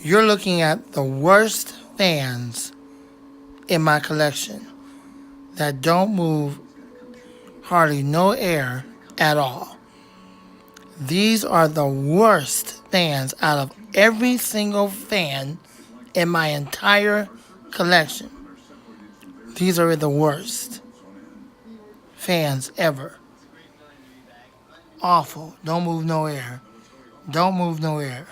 You're looking at the worst fans in my collection that don't move hardly no air at all. These are the worst fans out of every single fan in my entire collection. These are the worst fans ever. Awful. Don't move no air. Don't move no air.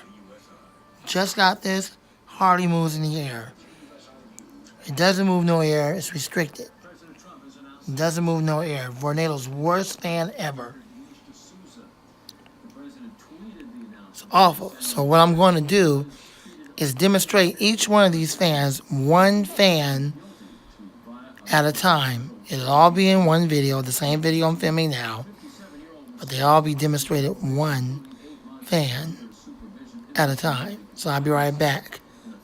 Just got this. Hardly moves in the air. It doesn't move no air. It's restricted. It doesn't move no air. Vornado's worst fan ever. It's awful. So what I'm going to do is demonstrate each one of these fans, one fan at a time. It'll all be in one video, the same video I'm filming now, but they all be demonstrated one fan at a time. So I'll be right back.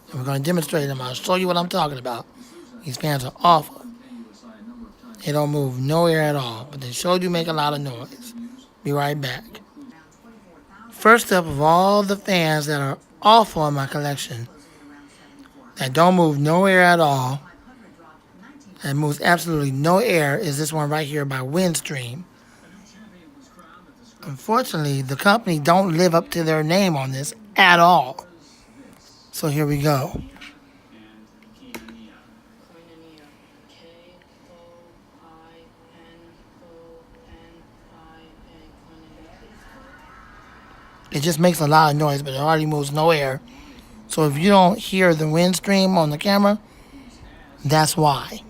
And we're going to demonstrate them. I'll show you what I'm talking about. These fans are awful. They don't move no air at all, but they sure do make a lot of noise. Be right back. First up of all the fans that are awful in my collection, that don't move no air at all, that moves absolutely no air, is this one right here by Windstream. Unfortunately, the company don't live up to their name on this at all. So here we go. It just makes a lot of noise, but it hardly moves no air. So if you don't hear the wind stream on the camera, that's why.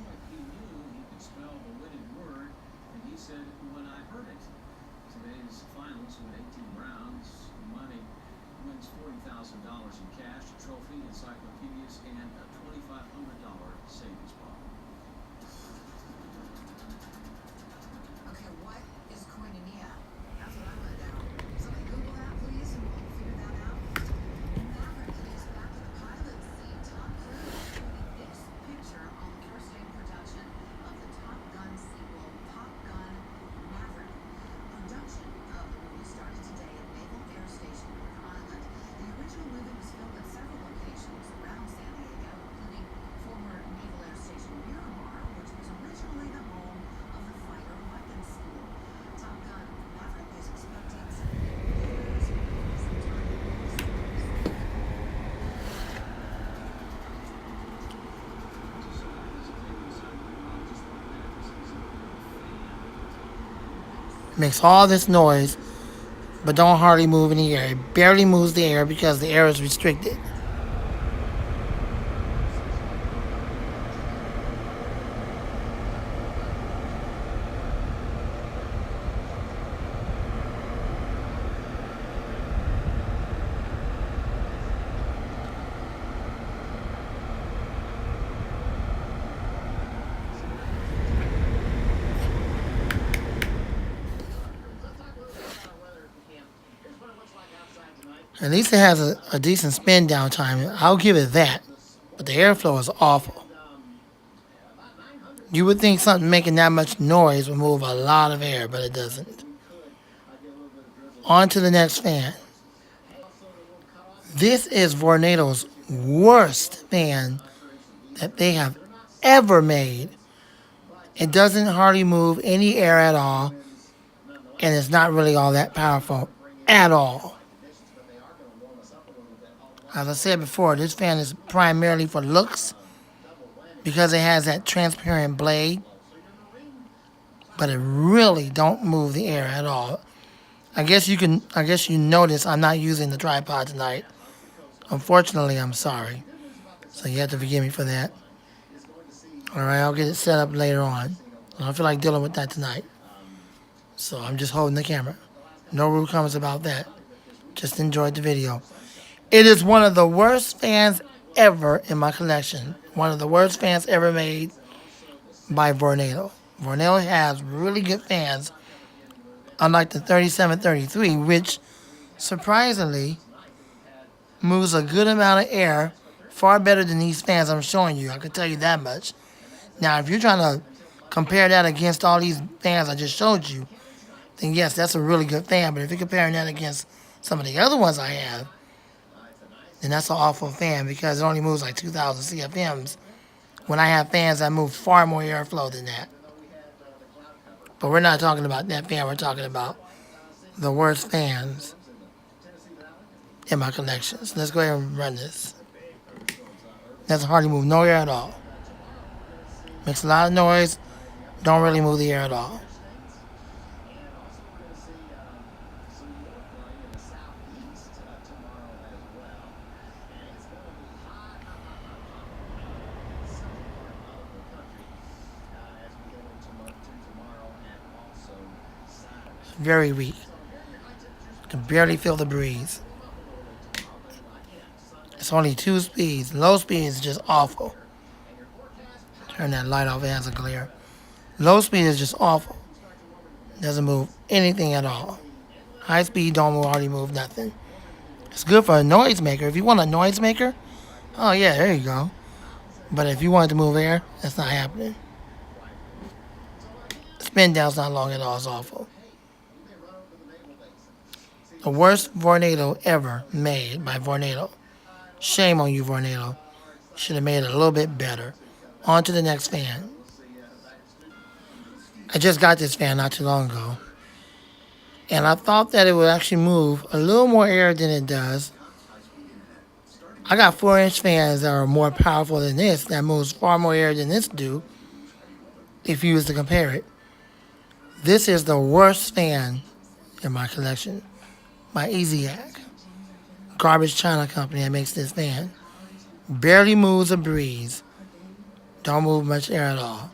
Makes all this noise, but don't hardly move in the air. It barely moves the air because the air is restricted. At least it has a decent spin down time. I'll give it that. But the airflow is awful. You would think something making that much noise would move a lot of air, but it doesn't. On to the next fan. This is Vornado's worst fan that they have ever made. It doesn't hardly move any air at all, and it's not really all that powerful at all. As I said before, this fan is primarily for looks because it has that transparent blade, but it really don't move the air at all. I guess you notice I'm not using the tripod tonight. Unfortunately, I'm sorry. So you have to forgive me for that. Alright, I'll get it set up later on. I don't feel like dealing with that tonight. So I'm just holding the camera. No rude comments about that. Just enjoyed the video. It is one of the worst fans ever in my collection. One of the worst fans ever made by Vornado. Vornado has really good fans, unlike the 3733, which surprisingly moves a good amount of air, far better than these fans I'm showing you. I can tell you that much. Now, if you're trying to compare that against all these fans I just showed you, then yes, that's a really good fan. But if you're comparing that against some of the other ones I have, then that's an awful fan because it only moves like 2,000 CFMs when I have fans that move far more airflow than that. But we're not talking about that fan. We're talking about the worst fans in my collection. So let's go ahead and run this. Doesn't hardly move no air at all. Makes a lot of noise. Don't really move the air at all. Very weak. Can barely feel the breeze. It's only 2 speeds. Low speed is just awful. Turn that light off. It has a glare. Low speed is just awful. Doesn't move anything at all. High speed don't move, hardly move nothing. It's good for a noisemaker. If you want a noisemaker, oh yeah, there you go. But if you want it to move air, that's not happening. Spin down's not long at all. It's awful. The worst Vornado ever made by Vornado. Shame on you, Vornado. Should have made it a little bit better. On to the next fan. I just got this fan not too long ago. And I thought that it would actually move a little more air than it does. I got 4-inch fans that are more powerful than this, that moves far more air than this do, if you was to compare it. This is the worst fan in my collection by Easyac. Garbage China company that makes this fan. Barely moves a breeze. Don't move much air at all.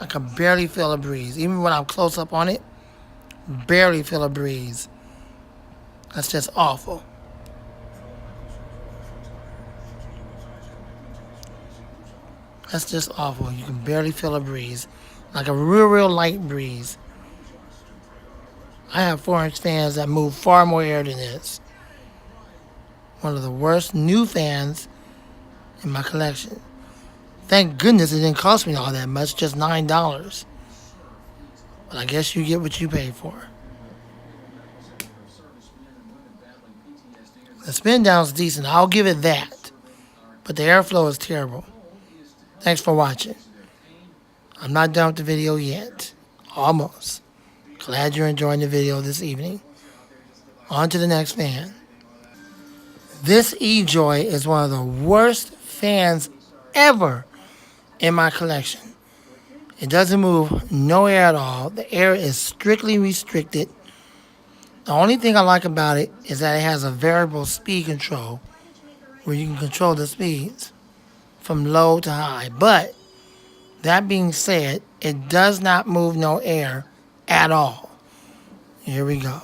I can barely feel a breeze. Even when I'm close up on it, barely feel a breeze. That's just awful. That's just awful. You can barely feel a breeze. Like a real light breeze. I have 4-inch fans that move far more air than this. One of the worst new fans in my collection. Thank goodness it didn't cost me all that much, just $9. But I guess you get what you pay for. The spin down's decent. I'll give it that. But the airflow is terrible. Thanks for watching. I'm not done with the video yet. Almost. Glad you're enjoying the video this evening. On to the next fan. This E-Joy is one of the worst fans ever in my collection. It doesn't move no air at all. The air is strictly restricted. The only thing I like about it is that it has a variable speed control where you can control the speeds from low to high. But that being said, it does not move no air at all. Here we go.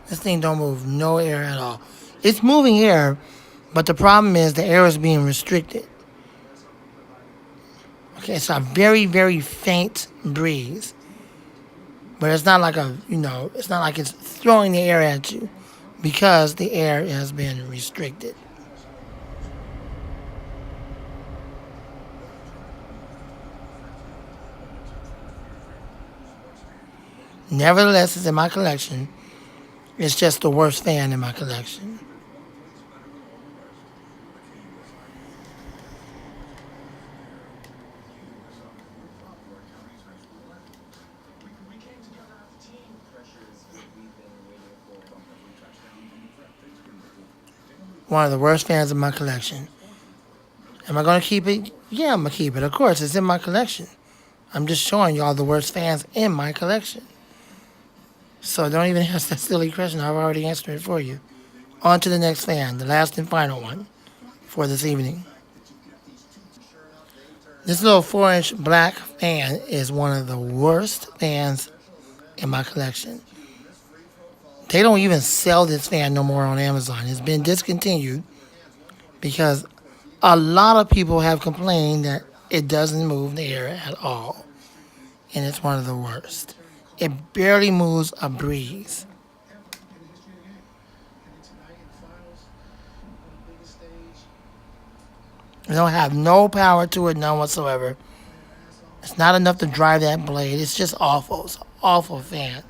This thing don't move no air at all. It's moving air, but the problem is the air is being restricted. Okay, it's a very faint breeze. But it's not like it's not like it's throwing the air at you because the air has been restricted. Nevertheless, it's in my collection. It's just the worst fan in my collection. One of the worst fans in my collection. Am I going to keep it? Yeah, I'm going to keep it. Of course, it's in my collection. I'm just showing y'all the worst fans in my collection. So don't even ask that silly question. I've already answered it for you. On to the next fan, the last and final one for this evening. This little 4-inch black fan is one of the worst fans in my collection. They don't even sell this fan no more on Amazon. It's been discontinued because A lot of people have complained that it doesn't move the air at all, and it's one of the worst. It barely moves a breeze. It don't have no power to it, none whatsoever. It's not enough to drive that blade. It's just awful. It's an awful fan.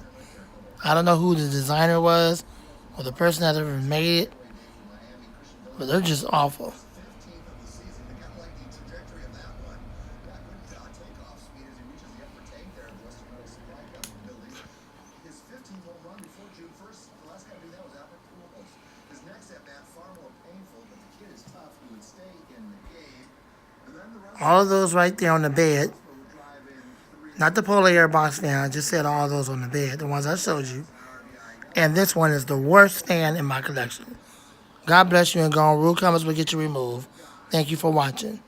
I don't know who the designer was or the person that ever made it, but they're just awful. All of those right there on the bed, not the polar air box fan, I just said all those on the bed, the ones I showed you. And this one is the worst fan in my collection. God bless you and gone. Rule comments will get you removed. Thank you for watching.